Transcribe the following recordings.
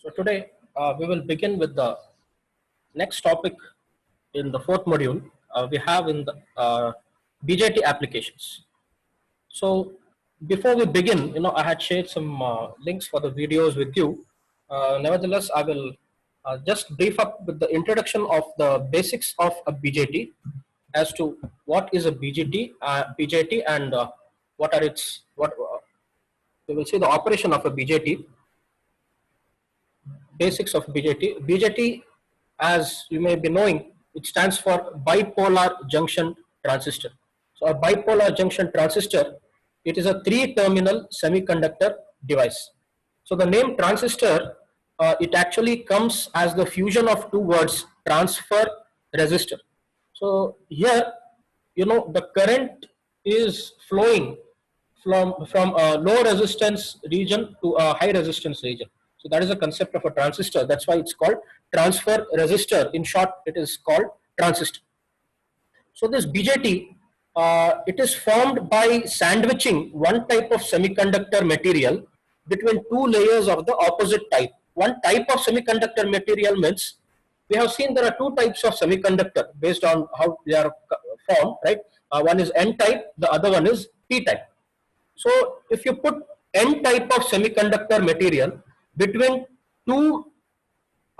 So today we will begin with the next topic in the fourth module we have in the BJT applications. So before we begin, I had shared some links for the videos with you. Nevertheless, I will just brief up with the introduction of the basics of a BJT as to what is a BJT and what are its what we will see the operation of a BJT. Basics of BJT. BJT, as you may be knowing, it stands for bipolar junction transistor. So a bipolar junction transistor, it is a three-terminal semiconductor device. So the name transistor, it actually comes as the fusion of two words, transfer, resistor. So here, the current is flowing from a low resistance region to a high resistance region. So that is the concept of a transistor. That's why it's called transfer resistor. In short, it is called transistor. So this BJT, it is formed by sandwiching one type of semiconductor material between two layers of the opposite type. One type of semiconductor material means we have seen there are two types of semiconductor based on how they are formed, right? One is N type, the other one is P type. So if you put N type of semiconductor material between two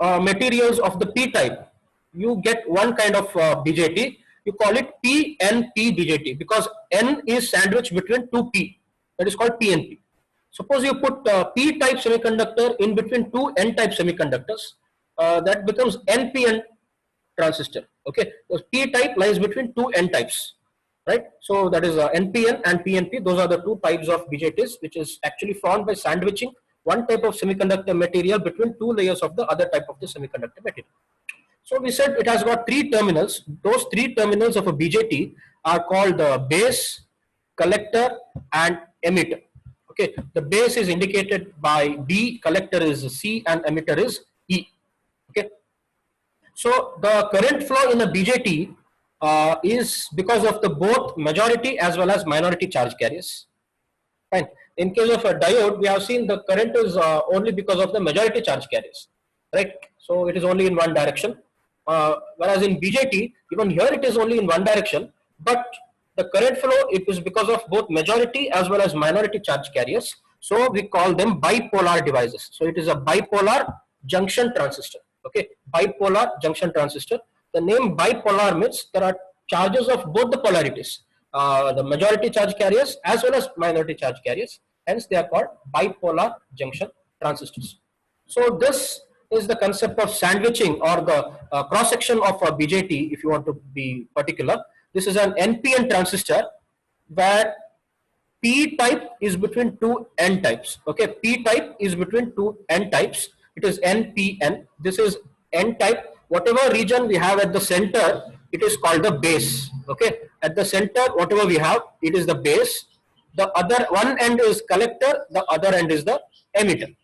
materials of the P type, you get one kind of BJT. You call it PNP BJT because N is sandwiched between two P. That is called PNP. Suppose you put P type semiconductor in between two N type semiconductors, that becomes NPN transistor. Okay, because P type lies between two N types, right? So that is NPN and PNP. Those are the two types of BJTs, which is actually formed by sandwiching one type of semiconductor material between two layers of the other type of the semiconductor material. So we said it has got three terminals. Those three terminals of a BJT are called the base, collector, and emitter. Okay, the base is indicated by B, collector is C, and emitter is E. Okay, so the current flow in a BJT is because of the both majority as well as minority charge carriers. Fine. In case of a diode, we have seen the current is only because of the majority charge carriers, right? So it is only in one direction. Whereas in BJT, even here it is only in one direction, but the current flow, it is because of both majority as well as minority charge carriers. So we call them bipolar devices. So it is a bipolar junction transistor. Okay, bipolar junction transistor. The name bipolar means there are charges of both the polarities, the majority charge carriers as well as minority charge carriers. Hence, they are called bipolar junction transistors. So this is the concept of sandwiching or the cross section of a BJT. If you want to be particular, this is an NPN transistor where P type is between two N types. Okay, P type is between two N types. It is NPN. This is N type. Whatever region we have at the center, it is called the base. Okay, at the center, whatever we have, it is the base. The other one end is collector, the other end is the emitter.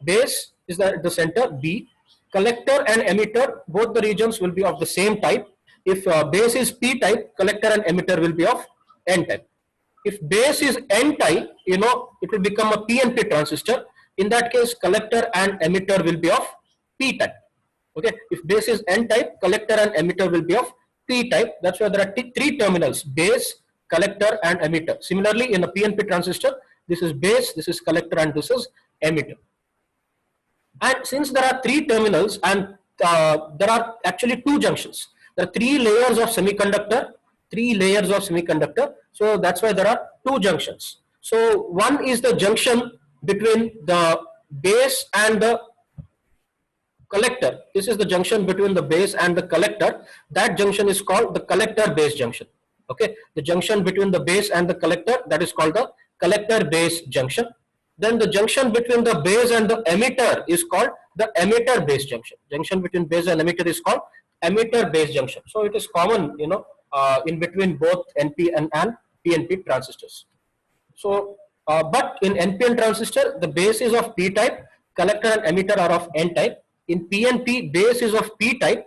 Base is the center B, collector and emitter, both the regions will be of the same type. If base is P type, collector and emitter will be of N type. If base is N type, it will become a PNP transistor. In that case, collector and emitter will be of P type. Okay, if base is N type, collector and emitter will be of P type. That's why there are three terminals: base, collector, and emitter. Similarly, in a PNP transistor, this is base, this is collector, and this is emitter. And since there are three terminals and there are actually two junctions, there are three layers of semiconductor. So that's why there are two junctions. So one is the junction between the base and the collector. This is the junction between the base and the collector. That junction is called the collector base junction. Okay, the junction between the base and the collector, that is called the collector base junction. Then the junction between the base and the emitter is called the emitter base junction. Junction between base and emitter is called emitter base junction. So it is common, in between both NPN and PNP transistors. So, but in NPN transistor, the base is of P type, collector and emitter are of N type. In PNP, base is of P type.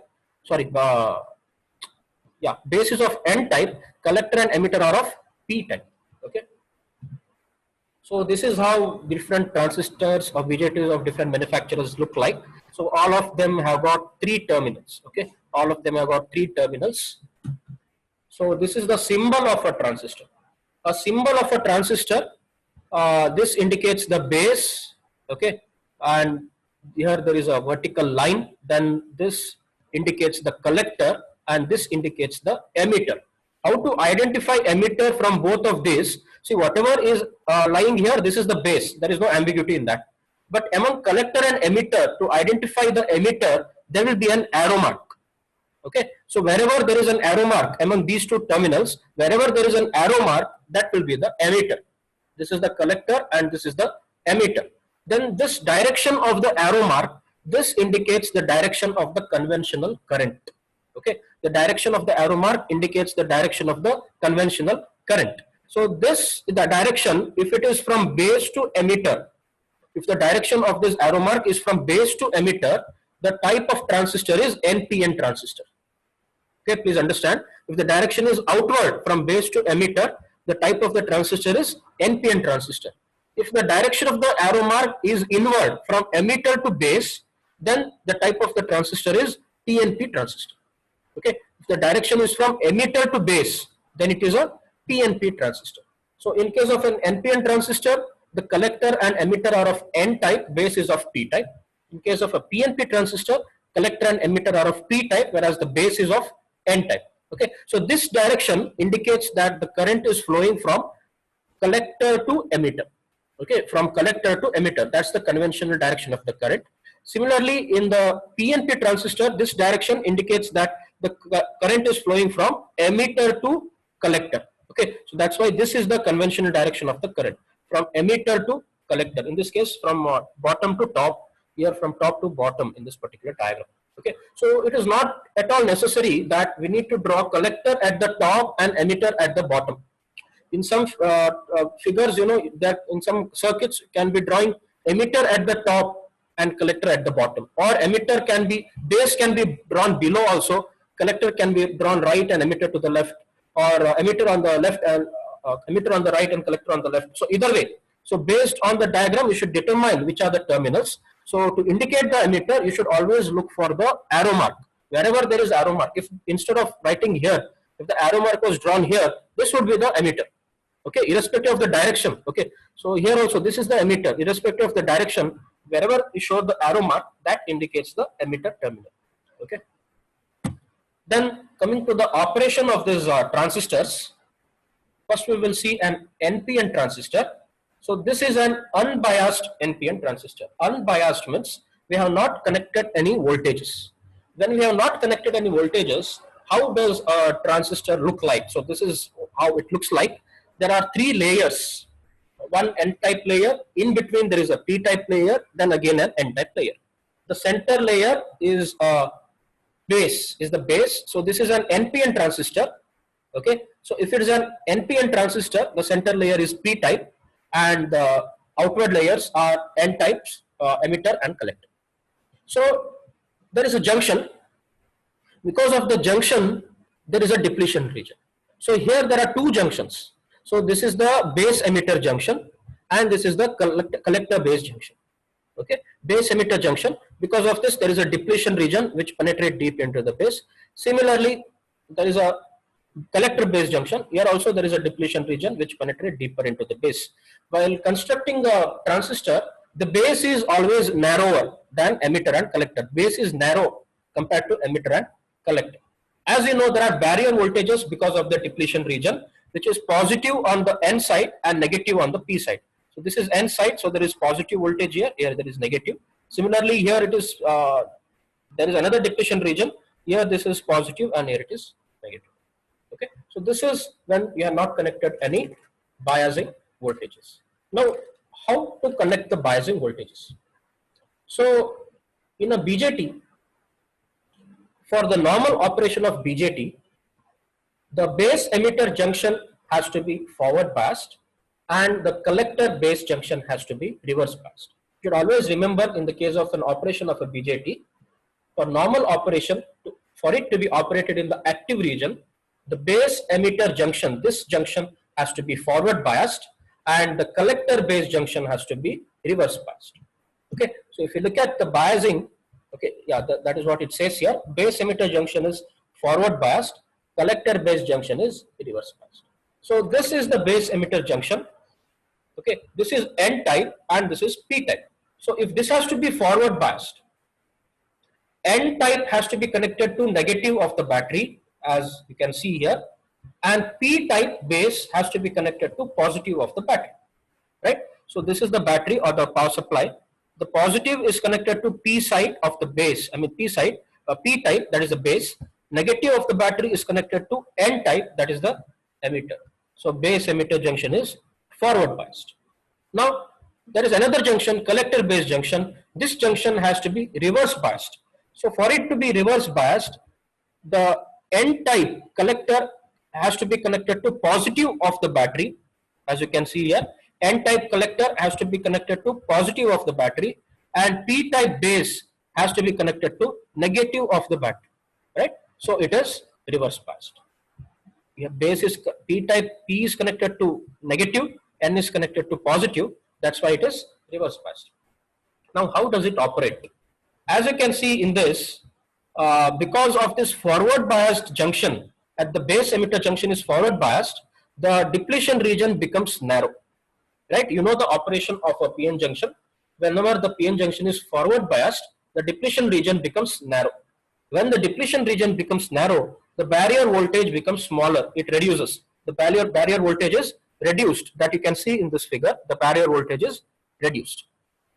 Base is of N type, collector and emitter are of P type. Okay. So this is how different transistors or BJTs of different manufacturers look like. So all of them have got three terminals. Okay, all of them have got three terminals. So this is the symbol of a transistor. A symbol of a transistor. This indicates the base. Okay, and here there is a vertical line. Then this indicates the collector, and this indicates the emitter. How to identify emitter from both of these? See, whatever is lying here, this is the base. There is no ambiguity in that. But among collector and emitter, to identify the emitter, there will be an arrow mark. Okay, so wherever there is an arrow mark among these two terminals, wherever there is an arrow mark, that will be the emitter. This is the collector and this is the emitter. Then this direction of the arrow mark, this indicates the direction of the conventional current. Okay, the direction of the arrow mark indicates the direction of the conventional current. So this, the direction, if it is from base to emitter, if the direction of this arrow mark is from base to emitter, the type of transistor is NPN transistor. Okay, please understand. If the direction is outward from base to emitter, the type of the transistor is NPN transistor. If the direction of the arrow mark is inward from emitter to base, then the type of the transistor is PNP transistor. Okay, if the direction is from emitter to base, then it is a PNP transistor. So in case of an NPN transistor, the collector and emitter are of N type, base is of P type. In case of a PNP transistor, collector and emitter are of P type, whereas the base is of N type. Okay, so this direction indicates that the current is flowing from collector to emitter. Okay, from collector to emitter, that's the conventional direction of the current. Similarly, in the PNP transistor, this direction indicates that the current is flowing from emitter to collector. Okay, so that's why this is the conventional direction of the current, from emitter to collector. In this case, from bottom to top, here from top to bottom in this particular diagram. Okay, so it is not at all necessary that we need to draw collector at the top and emitter at the bottom. In some figures, you know, that in some circuits can be drawing emitter at the top and collector at the bottom, or emitter can be, base can be drawn below also, collector can be drawn right and emitter to the left, or emitter on the left and emitter on the right and collector on the left. So either way, so based on the diagram, you should determine which are the terminals. So to indicate the emitter, you should always look for the arrow mark. Wherever there is arrow mark, if instead of writing here, if the arrow mark was drawn here, this would be the emitter. Okay, irrespective of the direction. Okay, so here also this is the emitter, irrespective of the direction, wherever you show the arrow mark, that indicates the emitter terminal. Okay, then coming to the operation of these transistors, first we will see an NPN transistor. So this is an unbiased NPN transistor. Unbiased means we have not connected any voltages. When we have not connected any voltages, how does a transistor look like? So this is how it looks like. There are three layers. One N-type layer, in between there is a P-type layer, then again an N-type layer. The center layer is base, is the base. So this is an NPN transistor. Okay, so if it is an NPN transistor, the center layer is P-type and the outward layers are N-types, emitter and collector. So there is a junction. Because of the junction, there is a depletion region. So here there are two junctions. So this is the base emitter junction and this is the collector base junction. Okay, base emitter junction. Because of this, there is a depletion region which penetrates deep into the base. Similarly, there is a collector base junction. Here also there is a depletion region which penetrates deeper into the base. While constructing the transistor, the base is always narrower than emitter and collector. Base is narrow compared to emitter and collector. As you know, there are barrier voltages because of the depletion region, which is positive on the N side and negative on the P side. So this is N side, so there is positive voltage here, here there is negative. Similarly, here it is, there is another depletion region, here this is positive and here it is negative. Okay, so this is when we have not connected any biasing voltages. Now, how to connect the biasing voltages? So in a BJT, for the normal operation of BJT, the base emitter junction has to be forward biased and the collector base junction has to be reverse biased. You should always remember, in the case of an operation of a BJT, for normal operation, for it to be operated in the active region, the base emitter junction, this junction has to be forward biased and the collector base junction has to be reverse biased. Okay, so if you look at the biasing, okay, yeah, that is what it says here. Base emitter junction is forward biased, collector base junction is reverse biased. So this is the base emitter junction. Okay, this is N type and this is P type. So if this has to be forward biased, N type has to be connected to negative of the battery, as you can see here, and P type base has to be connected to positive of the battery, right? So this is the battery or the power supply. The positive is connected to P side of the base, P side, P type, that is the base. Negative of the battery is connected to N type, that is the emitter. So base emitter junction is forward biased. Now there is another junction, collector base junction. This junction has to be reverse biased. So for it to be reverse biased, the N type collector has to be connected to positive of the battery, as you can see here. N type collector has to be connected to positive of the battery, and P type base has to be connected to negative of the battery, right? So it is reverse biased. Your base is P type, P is connected to negative, N is connected to positive. That's why it is reverse biased. Now how does it operate? As you can see in this, because of this forward biased junction, at the base emitter junction is forward biased, the depletion region becomes narrow, right? You know the operation of a PN junction. Whenever the PN junction is forward biased, the depletion region becomes narrow. When the depletion region becomes narrow, the barrier voltage becomes smaller. It reduces. The barrier voltage is reduced. That you can see in this figure. The barrier voltage is reduced.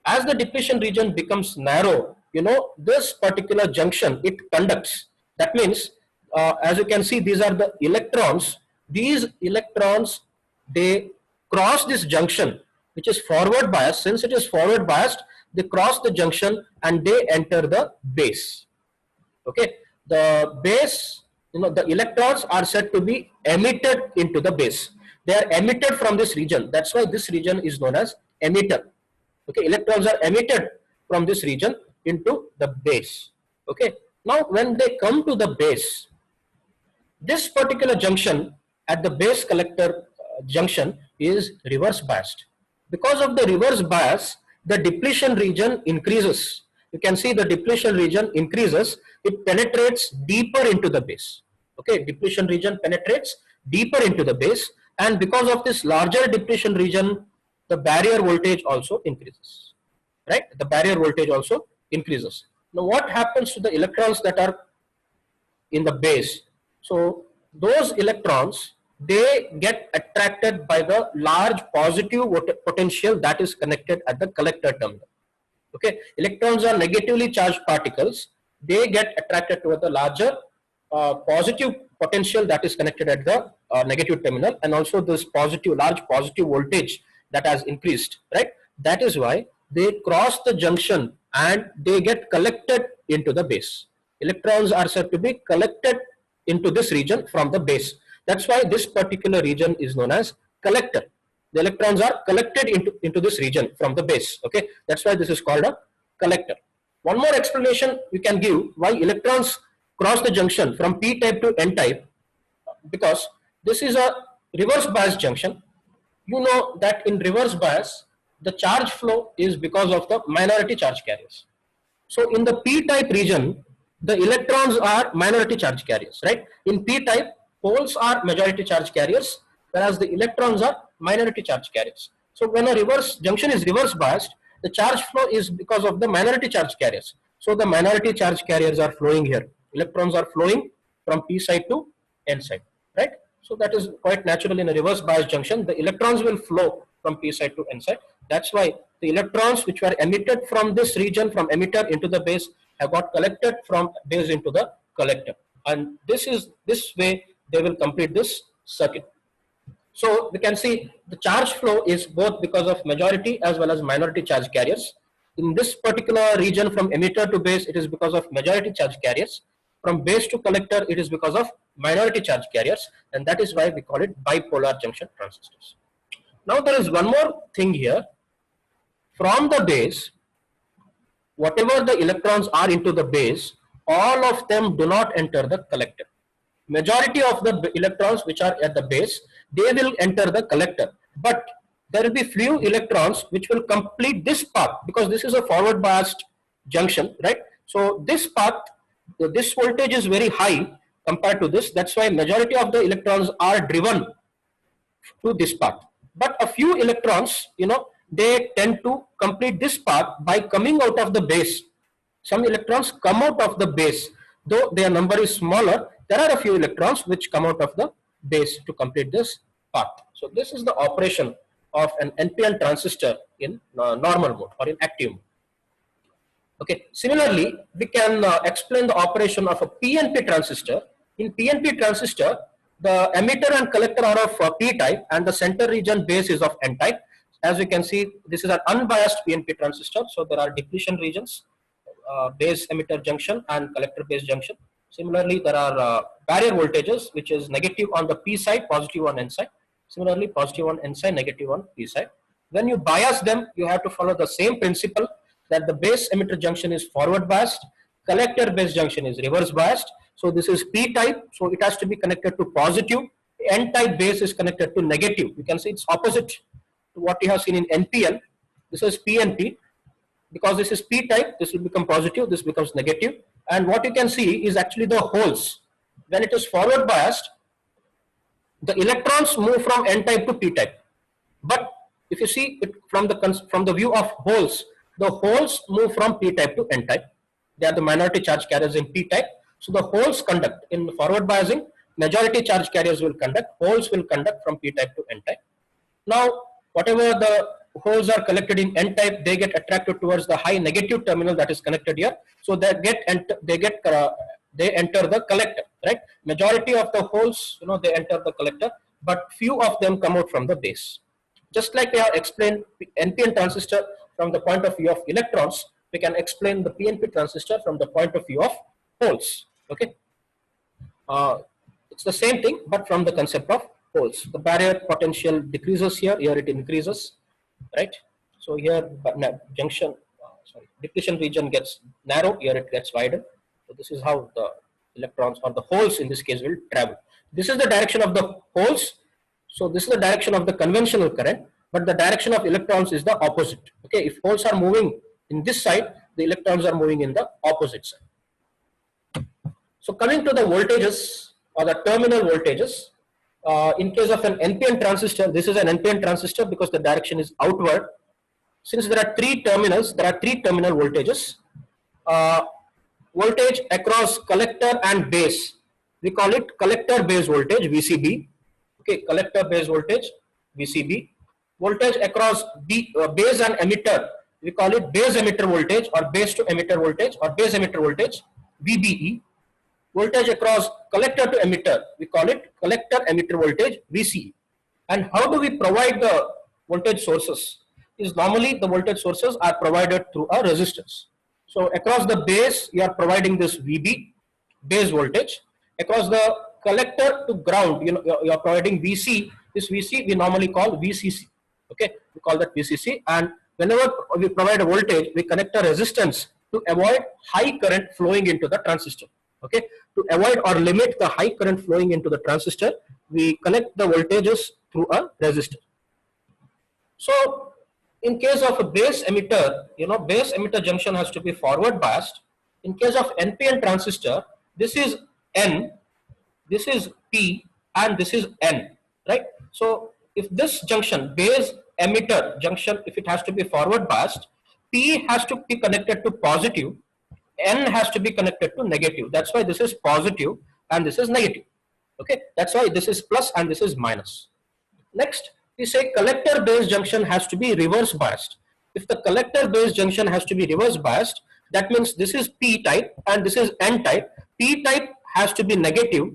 As the depletion region becomes narrow, you know, this particular junction, it conducts. That means, as you can see, these are the electrons. These electrons, they cross this junction, which is forward biased. Since it is forward biased, they cross the junction and they enter the base. Okay, the base, you know, the electrons are said to be emitted into the base. They are emitted from this region. That's why this region is known as emitter. Okay, electrons are emitted from this region into the base. Okay, now when they come to the base, this particular junction at the base collector junction is reverse biased. Because of the reverse bias, the depletion region increases. You can see the depletion region increases. It penetrates deeper into the base. Okay, depletion region penetrates deeper into the base, and because of this larger depletion region, the barrier voltage also increases, right? The barrier voltage also increases. Now what happens to the electrons that are in the base? So those electrons, they get attracted by the large positive potential that is connected at the collector terminal. Okay, electrons are negatively charged particles. They get attracted toward the larger positive potential that is connected at the negative terminal, and also this large positive voltage that has increased, right? That is why they cross the junction and they get collected into the base. Electrons are said to be collected into this region from the base. That's why this particular region is known as collector. The electrons are collected into this region from the base. Okay, that's why this is called a collector. One more explanation we can give why electrons cross the junction from P type to N type, because this is a reverse bias junction. You know that in reverse bias, the charge flow is because of the minority charge carriers. So in the P type region, the electrons are minority charge carriers, right? In P type, holes are majority charge carriers, whereas the electrons are minority charge carriers. So when a reverse junction is reverse biased, the charge flow is because of the minority charge carriers. So the minority charge carriers are flowing here. Electrons are flowing from P side to N side, right? So that is quite natural in a reverse bias junction. The electrons will flow from P side to N side. That's why the electrons which were emitted from this region, from emitter into the base, have got collected from base into the collector. And this way they will complete this circuit. So we can see the charge flow is both because of majority as well as minority charge carriers. In this particular region from emitter to base, it is because of majority charge carriers. From base to collector, it is because of minority charge carriers, and that is why we call it bipolar junction transistors. Now there is one more thing here. From the base, whatever the electrons are into the base, all of them do not enter the collector. Majority of the electrons which are at the base, they will enter the collector, but there will be few electrons which will complete this path, because this is a forward biased junction, right? So this path, this voltage is very high compared to this. That's why majority of the electrons are driven to this path. But a few electrons, they tend to complete this path by coming out of the base. Some electrons come out of the base, though their number is smaller. There are a few electrons which come out of the base to complete this path. So this is the operation of an NPN transistor in normal mode or in active mode. Okay. Similarly, we can explain the operation of a PNP transistor. In PNP transistor, the emitter and collector are of P type and the center region base is of N type. As you can see, this is an unbiased PNP transistor. So there are depletion regions, base emitter junction and collector base junction. Similarly, there are barrier voltages, which is negative on the P side, positive on N side. Similarly, positive on N side, negative on P side. When you bias them, you have to follow the same principle, that the base emitter junction is forward biased, collector base junction is reverse biased. So this is P type, so it has to be connected to positive. N type base is connected to negative. You can see it's opposite to what you have seen in NPN. This is PNP. Because this is P type, this will become positive, this becomes negative. And what you can see is actually the holes. When it is forward biased, the electrons move from N type to P type. But if you see it from the view of holes, the holes move from P type to N type. They are the minority charge carriers in P type. So the holes conduct in forward biasing, majority charge carriers will conduct, holes will conduct from P type to N type. Now, whatever the holes are collected in N type, they get attracted towards the high negative terminal that is connected here. So they enter the collector, right? Majority of the holes, they enter the collector, but few of them come out from the base. Just like we have explained NPN transistor from the point of view of electrons, we can explain the PNP transistor from the point of view of holes. Okay, it's the same thing, but from the concept of holes. The barrier potential decreases here it increases, right? So here depletion region gets narrow, here it gets wider. So this is how the electrons or the holes in this case will travel. This is the direction of the holes. So this is the direction of the conventional current, but the direction of electrons is the opposite. Okay, if holes are moving in this side, the electrons are moving in the opposite side. So coming to the voltages or the terminal voltages, in case of an NPN transistor, this is an NPN transistor because the direction is outward. Since there are three terminals, there are three terminal voltages. Voltage across collector and base, we call it collector base voltage, VCB. Okay, collector base voltage, VCB. Voltage across base and emitter, we call it base emitter voltage or base to emitter voltage or base emitter voltage, VBE. Voltage across collector to emitter, we call it collector emitter voltage, VCE. And how do we provide the voltage sources? Is normally the voltage sources are provided through a resistance. So across the base, you are providing this VB, base voltage. Across the collector to ground, you are providing VC. This VC we normally call VCC. Okay, we call that VCC. And whenever we provide a voltage, we connect a resistance to avoid high current flowing into the transistor. Okay, to avoid or limit the high current flowing into the transistor, we connect the voltages through a resistor. So in case of a base emitter, base emitter junction has to be forward biased. In case of NPN transistor, this is N, this is P, and this is N, right? So if this junction, base emitter junction, if it has to be forward biased, P has to be connected to positive, N has to be connected to negative. That's why this is positive and this is negative. Okay, that's why this is plus and this is minus. Next, we say collector base junction has to be reverse biased. If the collector base junction has to be reverse biased, that means this is P type and this is N type. P type has to be negative,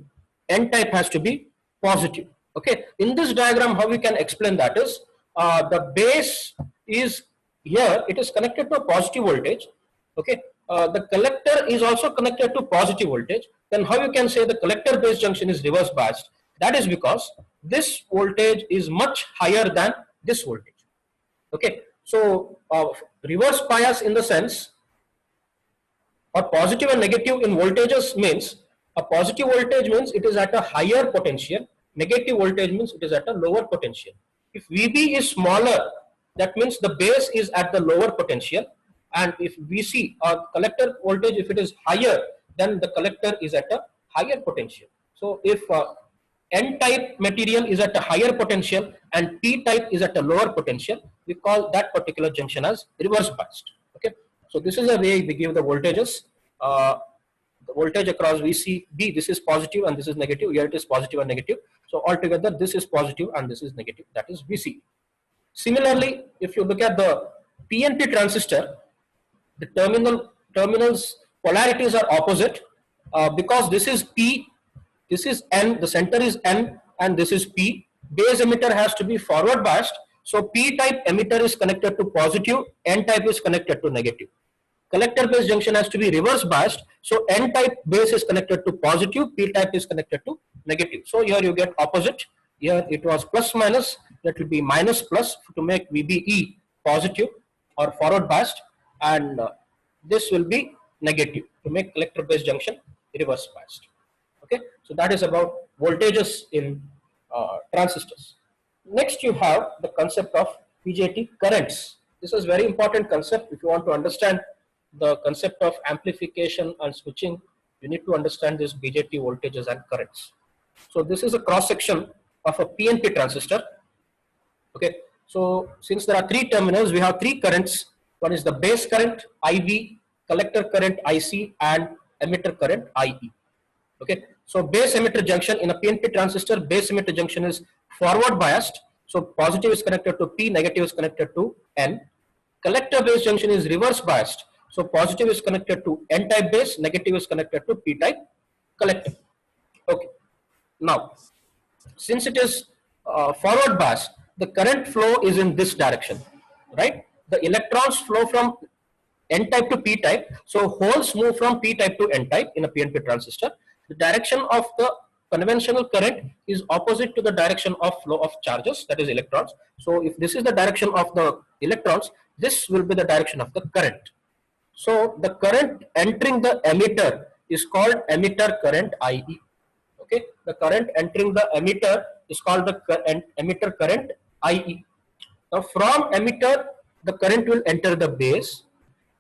N type has to be positive. Okay, in this diagram, how we can explain that is, the base is here, it is connected to a positive voltage. Okay, the collector is also connected to positive voltage. Then how you can say the collector base junction is reverse biased? That is because this voltage is much higher than this voltage. Okay, so reverse bias in the sense, or positive and negative in voltages means, a positive voltage means it is at a higher potential, negative voltage means it is at a lower potential. If VB is smaller, that means the base is at the lower potential, and if VC or collector voltage, if it is higher, then the collector is at a higher potential. So if N-type material is at a higher potential and P-type is at a lower potential, we call that particular junction as reverse biased. Okay, so this is a way we give the voltages. The voltage across VCB, this is positive and this is negative. Here it is positive and negative. So altogether, this is positive and this is negative. That is VC. Similarly, if you look at the PNP transistor, the terminals polarities are opposite, because this is P, this is N, the center is N, and this is P. Base emitter has to be forward biased. So P type emitter is connected to positive, N type is connected to negative. Collector base junction has to be reverse biased. So N type base is connected to positive, P type is connected to negative. So here you get opposite. Here it was plus minus, that will be minus plus to make VBE positive or forward biased, and this will be negative to make collector base junction reverse biased. Okay, so that is about voltages in transistors. Next you have the concept of BJT currents. This is very important concept. If you want to understand the concept of amplification and switching, you need to understand this BJT voltages and currents. So this is a cross section of a PNP transistor. Okay, so since there are three terminals, we have three currents. One is the base current IV, collector current IC, and emitter current IE. Okay, so base emitter junction in a PNP transistor, base emitter junction is forward biased. So positive is connected to P, negative is connected to N. Collector base junction is reverse biased. So positive is connected to N type base, negative is connected to P type collector. Okay, now since it is forward biased, the current flow is in this direction, right? The electrons flow from N type to P type. So holes move from P type to N type in a PNP transistor. The direction of the conventional current is opposite to the direction of flow of charges, that is electrons. So if this is the direction of the electrons, this will be the direction of the current. So the current entering the emitter is called emitter current IE. Okay, the current entering the emitter is called the emitter current IE. Now from emitter, the current will enter the base.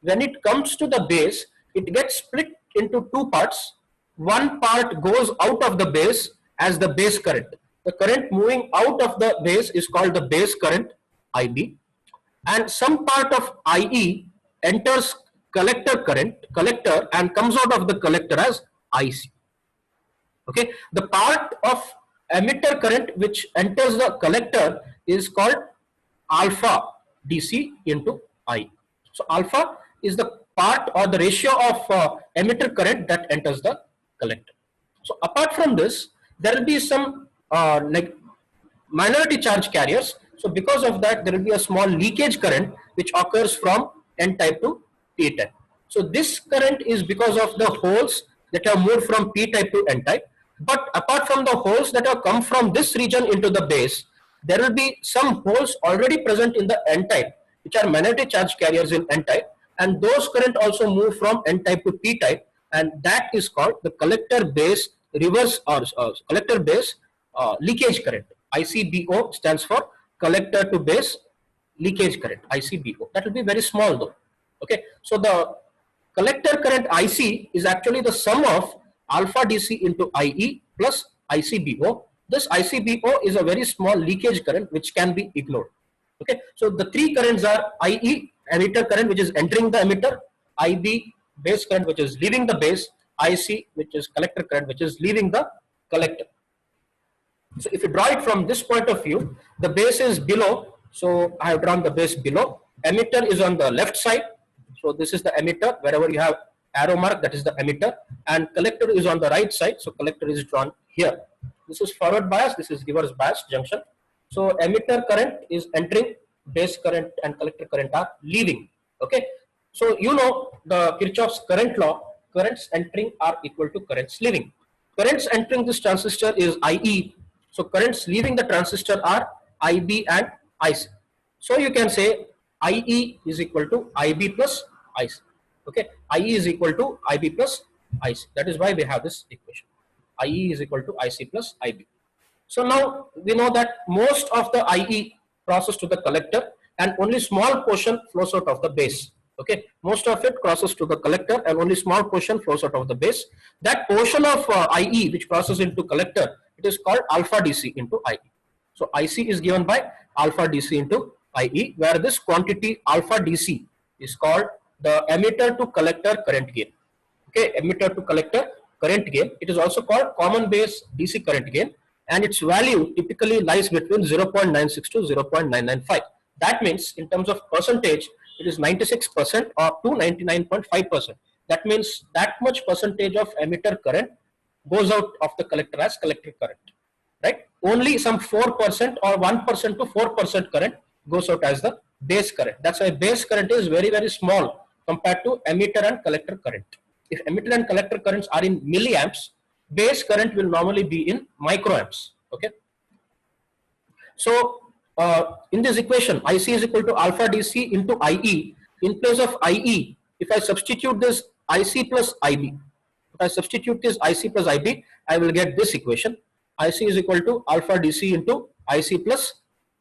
When it comes to the base, it gets split into two parts. One part goes out of the base as the base current. The current moving out of the base is called the base current IB, and some part of IE enters collector and comes out of the collector as IC. Okay, the part of emitter current which enters the collector is called alpha DC into I. So alpha is the part or the ratio of emitter current that enters the collector. So apart from this, there will be some like minority charge carriers. So because of that, there will be a small leakage current which occurs from N type to P type. So this current is because of the holes that have moved from P type to N type. But apart from the holes that have come from this region into the base, there will be some holes already present in the N type, which are minority charge carriers in N type, and those current also move from N type to P type, and that is called the collector base reverse or collector base leakage current. ICBO stands for collector to base leakage current, ICBO. That will be very small though. Okay, so the collector current IC is actually the sum of alpha DC into IE plus ICBO. This ICBO is a very small leakage current which can be ignored. Okay, so the three currents are IE, emitter current which is entering the emitter, IB, base current which is leaving the base, IC which is collector current which is leaving the collector. So if you draw it from this point of view, the base is below, so I have drawn the base below. Emitter is on the left side, so this is the emitter. Wherever you have arrow mark, that is the emitter, and collector is on the right side, so collector is drawn here. This is forward bias, this is reverse bias junction. So emitter current is entering, base current and collector current are leaving. Okay, so you know the Kirchhoff's current law, currents entering are equal to currents leaving. Currents entering this transistor is IE, so currents leaving the transistor are IB and IC. So you can say IE is equal to IB plus IC. Okay, IE is equal to IB plus IC. That is why we have this equation. IE is equal to IC plus IB. So now we know that most of the IE crosses to the collector and only small portion flows out of the base. Okay, most of it crosses to the collector and only small portion flows out of the base. That portion of IE which crosses into collector, it is called alpha DC into IE. So IC is given by alpha DC into IE, where this quantity alpha DC is called the emitter to collector current gain. Okay, emitter to collector current gain. It is also called common base DC current gain, and its value typically lies between 0.96 to 0.995. That means in terms of percentage, it is 96% or to 99.5%. That means that much percentage of emitter current goes out of the collector as collector current, right? Only some 4% or 1% to 4% current goes out as the base current. That's why base current is very, very small compared to emitter and collector current. If emitter and collector currents are in milliamps, base current will normally be in microamps. Okay. So in this equation, IC is equal to alpha DC into IE. In place of IE, if I substitute this IC plus IB, if I substitute this IC plus IB, I will get this equation. IC is equal to alpha DC into IC plus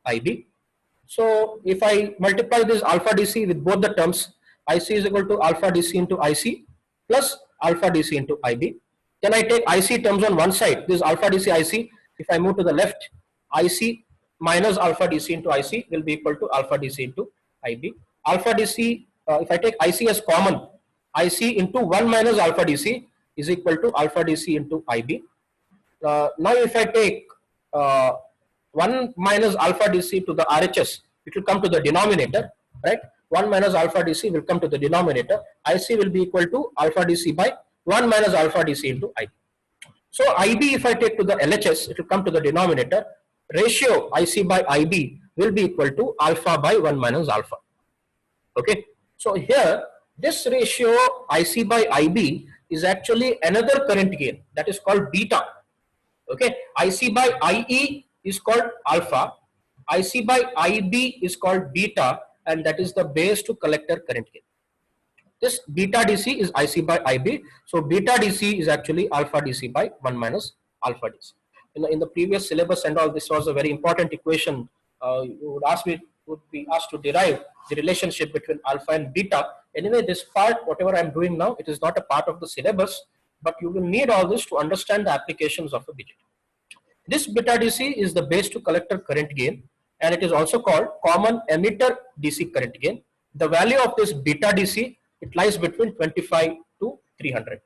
IB. So if I multiply this alpha DC with both the terms, IC is equal to alpha DC into IC plus alpha DC into IB. Then I take IC terms on one side, this alpha DC IC. If I move to the left, IC minus alpha DC into IC will be equal to alpha DC into IB. Alpha DC, if I take IC as common, IC into 1 minus alpha DC is equal to alpha DC into IB. Now if I take 1 minus alpha DC to the RHS, it will come to the denominator, right? 1 minus alpha DC will come to the denominator. IC will be equal to alpha DC by 1 minus alpha DC into IB. So IB, if I take to the LHS, it will come to the denominator. Ratio IC by IB will be equal to alpha by 1 minus alpha. Okay. So here, this ratio IC by IB is actually another current gain that is called beta. Okay. IC by IE is called alpha. IC by IB is called beta, and that is the base to collector current gain. This beta DC is IC by IB. So beta DC is actually alpha DC by 1 minus alpha DC. In the previous syllabus and all, this was a very important equation. You would be asked to derive the relationship between alpha and beta. Anyway, this part, whatever I am doing now, it is not a part of the syllabus, but you will need all this to understand the applications of a BJT. This beta DC is the base to collector current gain, and it is also called common emitter DC current gain. The value of this beta DC, it lies between 25 to 300.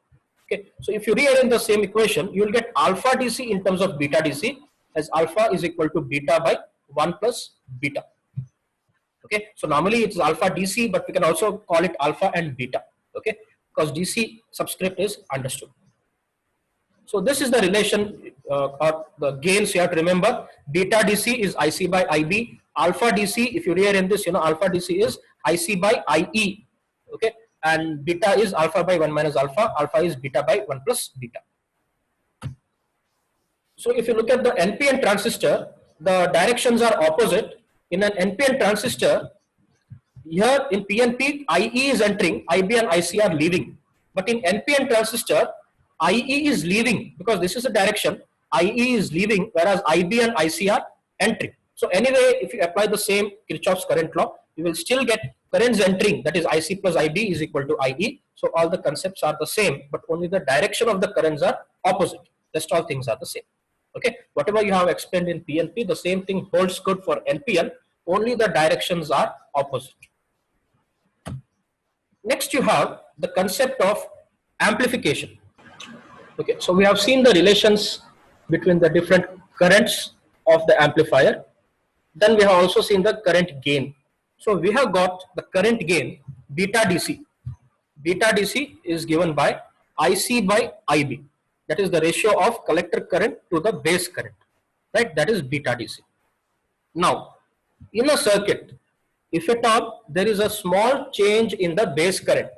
Okay, so if you rearrange the same equation, you will get alpha DC in terms of beta DC as alpha is equal to beta by 1 plus beta. Okay, so normally it's alpha DC, but we can also call it alpha and beta. Okay, because DC subscript is understood. So this is the relation or the gains you have to remember. Beta DC is IC by IB. Alpha DC, if you rearrange this, alpha DC is IC by IE. Okay, and beta is alpha by 1 minus alpha. Alpha is beta by 1 plus beta. So if you look at the NPN transistor, the directions are opposite. In an NPN transistor, here in PNP, IE is entering, IB and IC are leaving. But in NPN transistor, IE is leaving because this is the direction. IE is leaving, whereas IB and IC are entering. So anyway, if you apply the same Kirchhoff's current law, you will still get currents entering, that is IC plus IB is equal to IE. So all the concepts are the same, but only the direction of the currents are opposite. Rest all things are the same. Okay, whatever you have explained in PNP, the same thing holds good for NPN, only the directions are opposite. Next you have the concept of amplification. Okay, so we have seen the relations between the different currents of the amplifier. Then we have also seen the current gain. So we have got the current gain beta DC. Beta DC is given by IC by IB. That is the ratio of collector current to the base current, right? That is beta DC. Now, in a circuit, if at all there is a small change in the base current,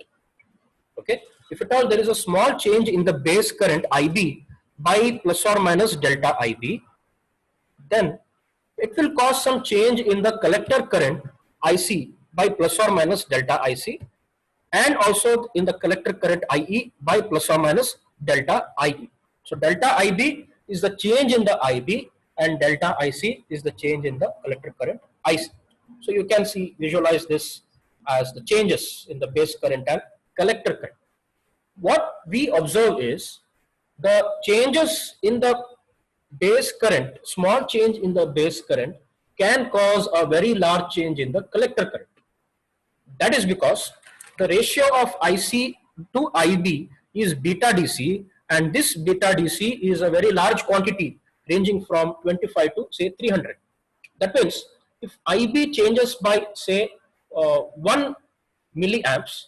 okay, if at all there is a small change in the base current IB by plus or minus delta IB, then it will cause some change in the collector current IC by plus or minus delta IC, and also in the collector current IE by plus or minus delta IE. So delta IB is the change in the IB and delta IC is the change in the collector current IC. So you can see, visualize this as the changes in the base current and collector current. What we observe is the changes in the base current, small change in the base current can cause a very large change in the collector current. That is because the ratio of IC to IB is beta DC, and this beta DC is a very large quantity ranging from 25 to say 300. That means if IB changes by say 1 milliamps,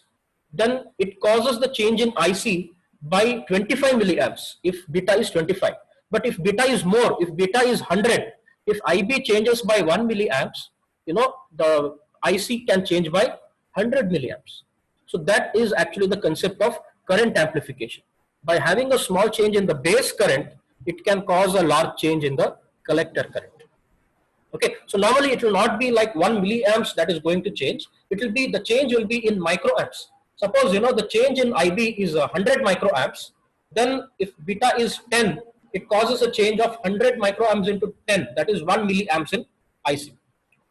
then it causes the change in IC by 25 milliamps if beta is 25. But if beta is more, if beta is 100, if IB changes by 1 milliamps, the IC can change by 100 milliamps. So that is actually the concept of current amplification. By having a small change in the base current, it can cause a large change in the collector current. Okay, so normally it will not be like 1 milliamps that is going to change. It will be, the change will be in microamps. Suppose the change in IB is 100 microamps, then if beta is 10, it causes a change of 100 microamps into 10, that is 1 milliamps in IC.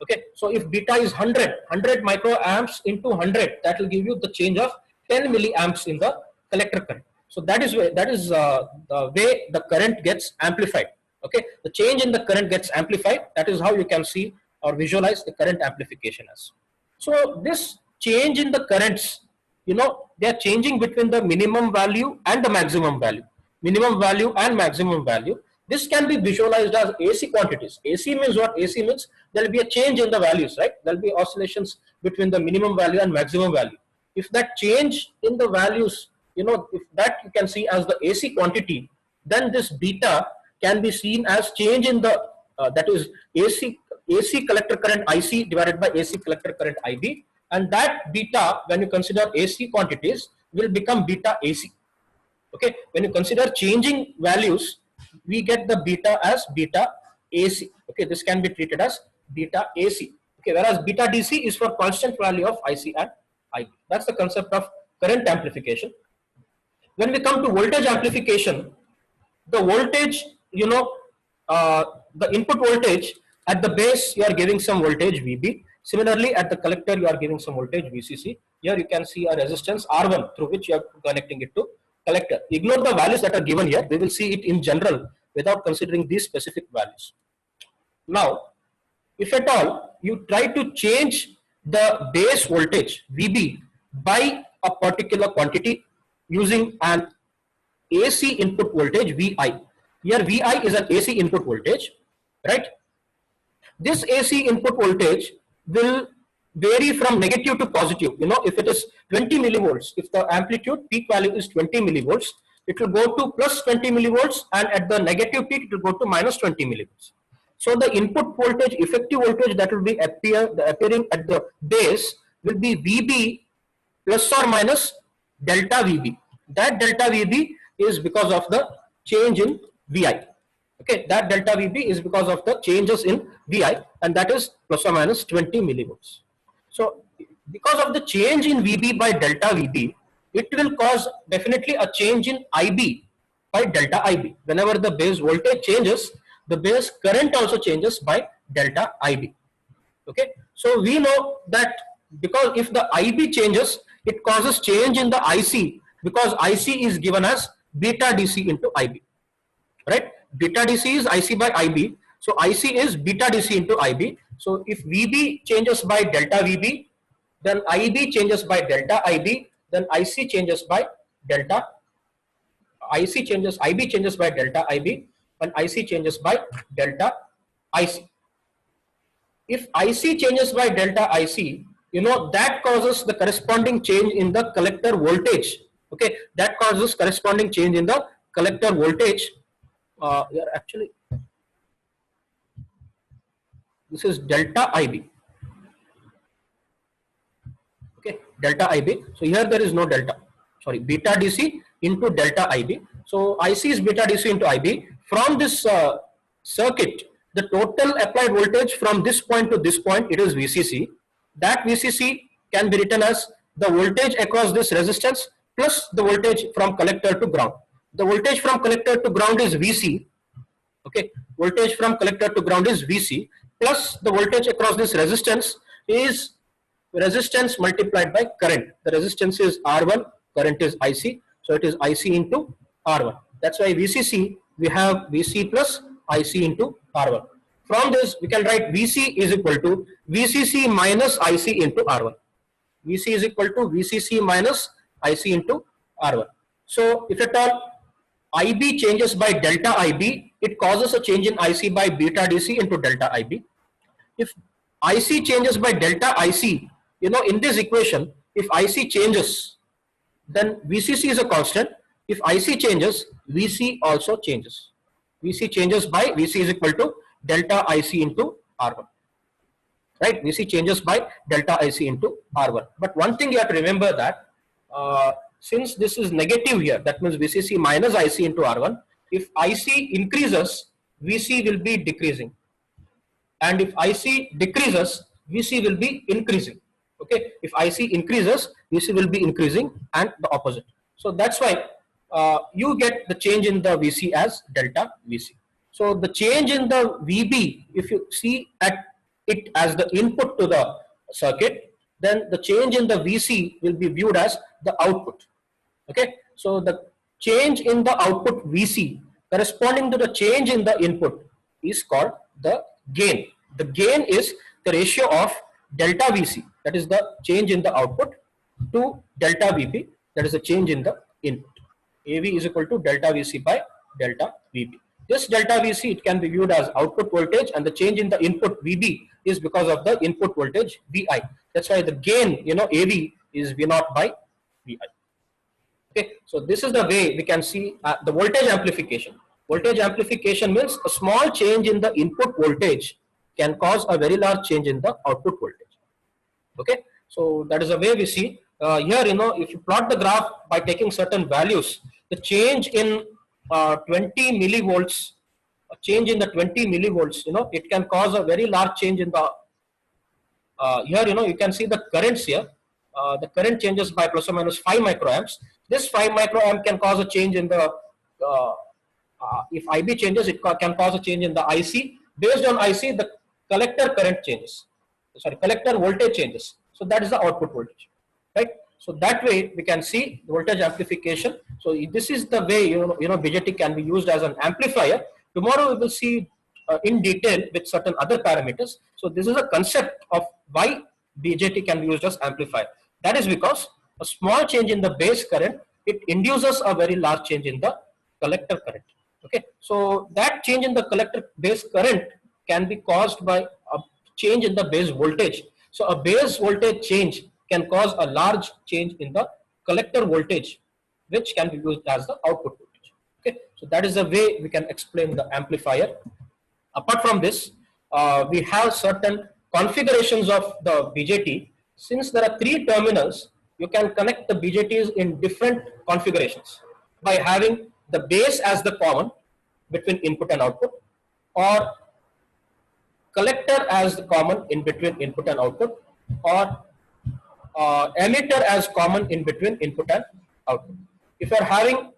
Okay, so if beta is 100 microamps into 100, that will give you the change of 10 milliamps in the collector current. So that is the way the current gets amplified. Okay, the change in the current gets amplified. That is how you can see or visualize the current amplification as. So this change in the currents, they are changing between the minimum value and the maximum value. Minimum value and maximum value. This can be visualized as AC quantities. AC means what? AC means there will be a change in the values, right? There will be oscillations between the minimum value and maximum value. If that change in the values, if that you can see as the AC quantity, then this beta can be seen as change in the, that is AC collector current IC divided by AC collector current IB. And that beta, when you consider AC quantities, will become beta AC. Okay, when you consider changing values, we get the beta as beta AC. Okay, this can be treated as beta AC. Okay, whereas beta DC is for constant value of IC and IB. That's the concept of current amplification. When we come to voltage amplification, the voltage, the input voltage at the base, you are giving some voltage VB. Similarly, at the collector, you are giving some voltage VCC. Here you can see a resistance R1 through which you are connecting it to collector. Ignore the values that are given here. We will see it in general without considering these specific values. Now, if at all you try to change the base voltage VB by a particular quantity using an AC input voltage VI. Here VI is an AC input voltage, right? This AC input voltage will vary from negative to positive. If it is 20 millivolts, if the amplitude peak value is 20 millivolts, it will go to plus 20 millivolts, and at the negative peak, it will go to minus 20 millivolts. So the input voltage, effective voltage that will be appearing at the base will be VB plus or minus delta VB. That delta VB is because of the change in VI. Okay, that delta VB is because of the changes in VI, and that is plus or minus 20 millivolts. So because of the change in VB by delta VB, it will cause definitely a change in IB by delta IB. Whenever the base voltage changes, the base current also changes by delta IB. Okay, so we know that because if the IB changes, it causes change in the IC, because IC is given as beta DC into IB, right? Beta DC is IC by IB, so IC is beta DC into IB. So if VB changes by delta VB, then IB changes by delta IB, then IC changes by delta, IB changes by delta IB, and IC changes by delta IC. If IC changes by delta IC, that causes the corresponding change in the collector voltage. Okay, that causes corresponding change in the collector voltage. Here actually, this is delta IB. Okay, delta IB. So here there is no delta. Sorry, beta DC into delta IB. So IC is beta DC into IB. From this circuit, the total applied voltage from this point to this point, it is VCC. That VCC can be written as the voltage across this resistance plus the voltage from collector to ground. The voltage from collector to ground is VC. Okay, voltage from collector to ground is VC, plus the voltage across this resistance is resistance multiplied by current. The resistance is R1, current is IC, so it is IC into R1. That's why VCC, we have VC plus IC into R1. From this, we can write VC is equal to VCC minus IC into R1. VC is equal to VCC minus IC into R1. So if at all IB changes by delta IB, it causes a change in IC by beta DC into delta IB. If IC changes by delta IC, in this equation, if IC changes, then VCC is a constant. If IC changes, VC also changes. VC changes by VC is equal to delta IC into R1. Right? VC changes by delta IC into R1. But one thing you have to remember that since this is negative here, that means VCC minus IC into R1. If IC increases, VC will be decreasing. And if IC decreases, VC will be increasing. Okay, if IC increases, VC will be increasing, and the opposite. So that's why you get the change in the VC as delta VC. So the change in the VB, if you see at it as the input to the circuit, then the change in the VC will be viewed as the output. Okay, so the change in the output VC corresponding to the change in the input is called the gain. The gain is the ratio of delta VC, that is the change in the output, to delta VP, that is the change in the input. AV is equal to delta VC by delta VP. This delta VC, it can be viewed as output voltage, and the change in the input VB is because of the input voltage VI. That's why the gain, AV is V0 by VI. Okay, so this is the way we can see the voltage amplification. Voltage amplification means a small change in the input voltage can cause a very large change in the output voltage. Okay, so that is the way we see here. If you plot the graph by taking certain values, the change in 20 millivolts, a change in the 20 millivolts, it can cause a very large change in the here. You can see the currents here. The current changes by plus or minus 5 microamps. This 5 microamp can cause a change in the if IB changes, it can cause a change in the IC. Based on IC, the collector current changes. Sorry, collector voltage changes. So that is the output voltage, right? So that way we can see the voltage amplification. So this is the way BJT can be used as an amplifier. Tomorrow we will see in detail with certain other parameters. So this is a concept of why BJT can be used as amplifier. That is because a small change in the base current, it induces a very large change in the collector current. Okay, so that change in the collector base current can be caused by a change in the base voltage. So a base voltage change can cause a large change in the collector voltage, which can be used as the output voltage. Okay, so that is the way we can explain the amplifier. Apart from this, we have certain configurations of the BJT. Since there are 3 terminals, you can connect the BJTs in different configurations by having the base as the common between input and output, or collector as the common in between input and output, or emitter as common in between input and output. If you are having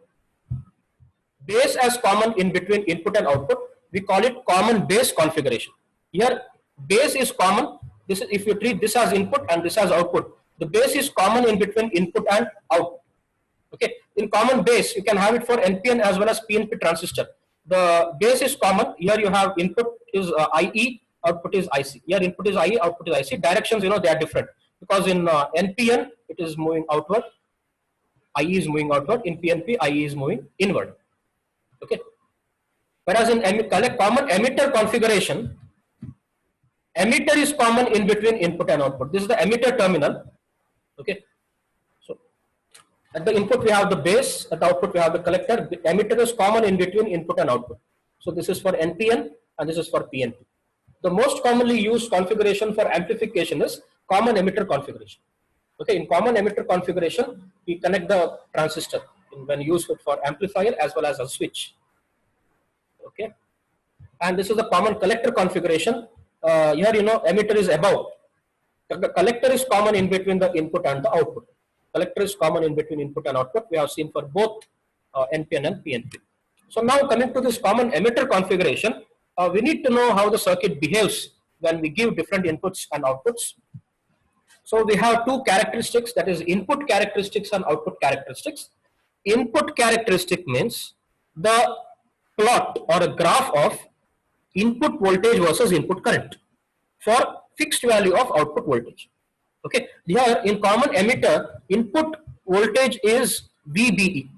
base as common in between input and output, we call it common base configuration. Here base is common. This is, if you treat this as input and this as output, the base is common in between input and output. Okay, in common base you can have it for NPN as well as PNP transistor. The base is common. Here you have input is IE, output is IC. Here input is IE, output is IC. Directions, they are different, because in NPN it is moving outward, IE is moving outward. In PNP, IE is moving inward. Okay, whereas in common emitter configuration, emitter is common in between input and output. This is the emitter terminal. Okay, so at the input we have the base, at the output we have the collector. The emitter is common in between input and output. So this is for NPN and this is for PNP. The most commonly used configuration for amplification is common emitter configuration. Okay, in common emitter configuration, we connect the transistor when used for amplifier as well as a switch. Okay, and this is the common collector configuration. Here emitter is above. The collector is common in between the input and the output. Collector is common in between input and output. We have seen for both NPN and PNP. So now coming to this common emitter configuration, we need to know how the circuit behaves when we give different inputs and outputs. So we have two characteristics, that is input characteristics and output characteristics. Input characteristic means the plot or a graph of input voltage versus input current for fixed value of output voltage. Okay, here in common emitter, input voltage is VBE.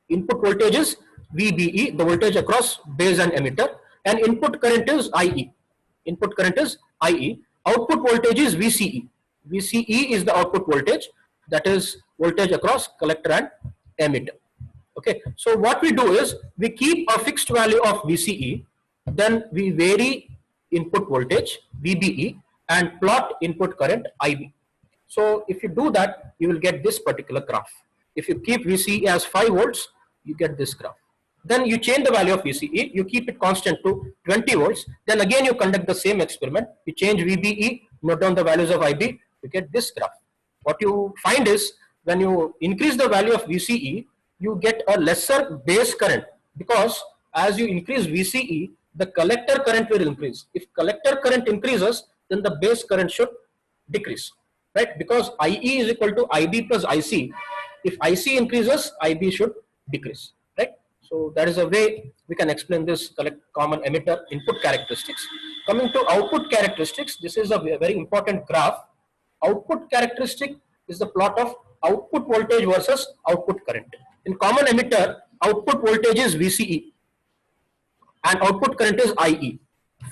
Input voltage is VBE, the voltage across base and emitter, and input current is IE. Input current is IE. Output voltage is VCE. VCE is the output voltage, that is voltage across collector and emitter. Okay, so what we do is we keep a fixed value of VCE, then we vary input voltage VBE and plot input current IB. So if you do that, you will get this particular graph. If you keep VCE as 5 volts, you get this graph. Then you change the value of VCE, you keep it constant to 20 volts, then again you conduct the same experiment, you change VBE, note down the values of IB, you get this graph. What you find is when you increase the value of VCE, you get a lesser base current, because as you increase VCE, the collector current will increase. If collector current increases, then the base current should decrease, right? Because IE is equal to IB plus IC. If IC increases, IB should decrease, right? So that is a way we can explain this common emitter input characteristics. Coming to output characteristics, this is a very important graph. Output characteristic is the plot of output voltage versus output current. In common emitter, output voltage is VCE and output current is IE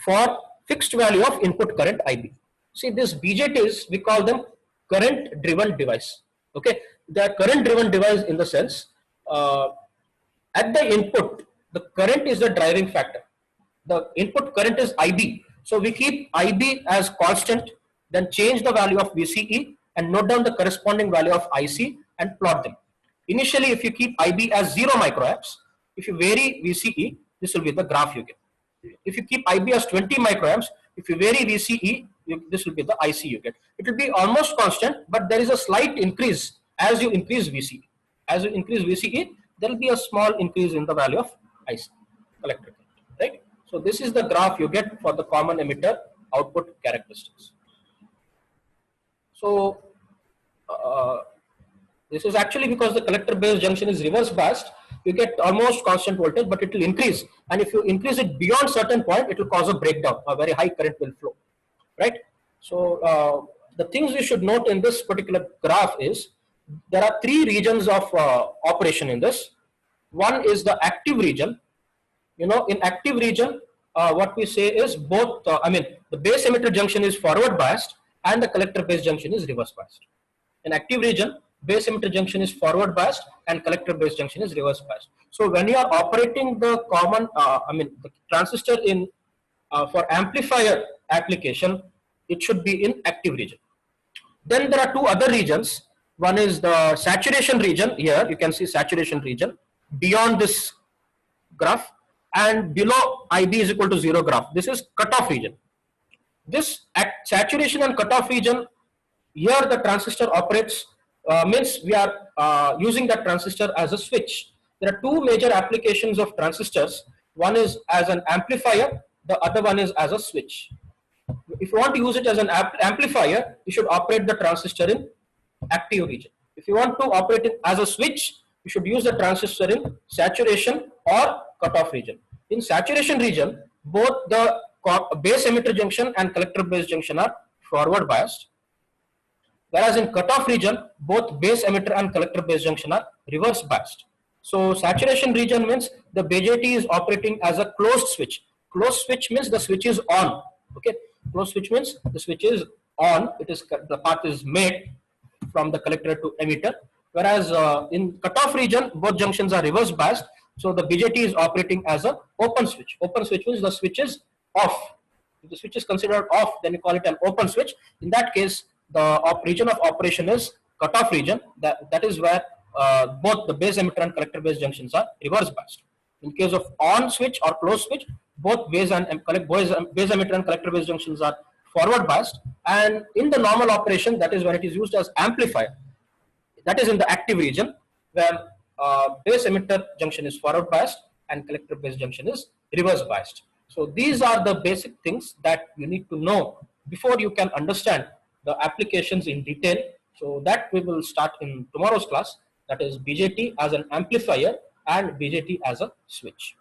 for fixed value of input current IB. See, this BJTs, we call them current driven device. Okay, they are current driven device in the sense at the input, the current is the driving factor. The input current is IB. So we keep IB as constant, then change the value of VCE and note down the corresponding value of IC and plot them. Initially, if you keep IB as 0 microamps, if you vary VCE, this will be the graph you get. If you keep IB as 20 microamps, if you vary VCE, this will be the IC you get. It will be almost constant, but there is a slight increase as you increase VCE. As you increase VCE, there will be a small increase in the value of IC, collector current, right? So this is the graph you get for the common emitter output characteristics. So this is actually because the collector base junction is reverse biased, you get almost constant voltage, but it will increase. And if you increase it beyond certain point, it will cause a breakdown, a very high current will flow, right? So the things we should note in this particular graph is there are 3 regions of operation in this. One is the active region. You know, in active region, what we say is both, the base emitter junction is forward biased and the collector base junction is reverse biased. In active region, base emitter junction is forward biased and collector base junction is reverse biased. So when you are operating the common, the transistor in for amplifier application, it should be in active region. Then there are 2 other regions. One is the saturation region. Here you can see saturation region beyond this graph, and below IB is equal to 0 graph. This is cutoff region. This saturation and cutoff region, here the transistor operates, means we are using that transistor as a switch. There are 2 major applications of transistors. One is as an amplifier, the other one is as a switch. If you want to use it as an amplifier, you should operate the transistor in active region. If you want to operate it as a switch, you should use the transistor in saturation or cutoff region. In saturation region, both the base emitter junction and collector base junction are forward biased, whereas in cutoff region, both base emitter and collector base junction are reverse biased. So saturation region means the BJT is operating as a closed switch. Closed switch means the switch is on. Okay, closed switch means the switch is on. It is, the path is made from the collector to emitter. Whereas in cutoff region, both junctions are reverse biased. So the BJT is operating as a open switch. Open switch means the switch is off. If the switch is considered off, then you call it an open switch. In that case, the region of operation is cutoff region. That is where both the base emitter and collector base junctions are reverse biased. In case of on switch or closed switch, both base emitter and collector base junctions are forward biased. And in the normal operation, that is when it is used as amplifier. That is in the active region, where base emitter junction is forward biased and collector base junction is reverse biased. So these are the basic things that you need to know before you can understand the applications in detail. So that we will start in tomorrow's class, that is BJT as an amplifier and BJT as a switch.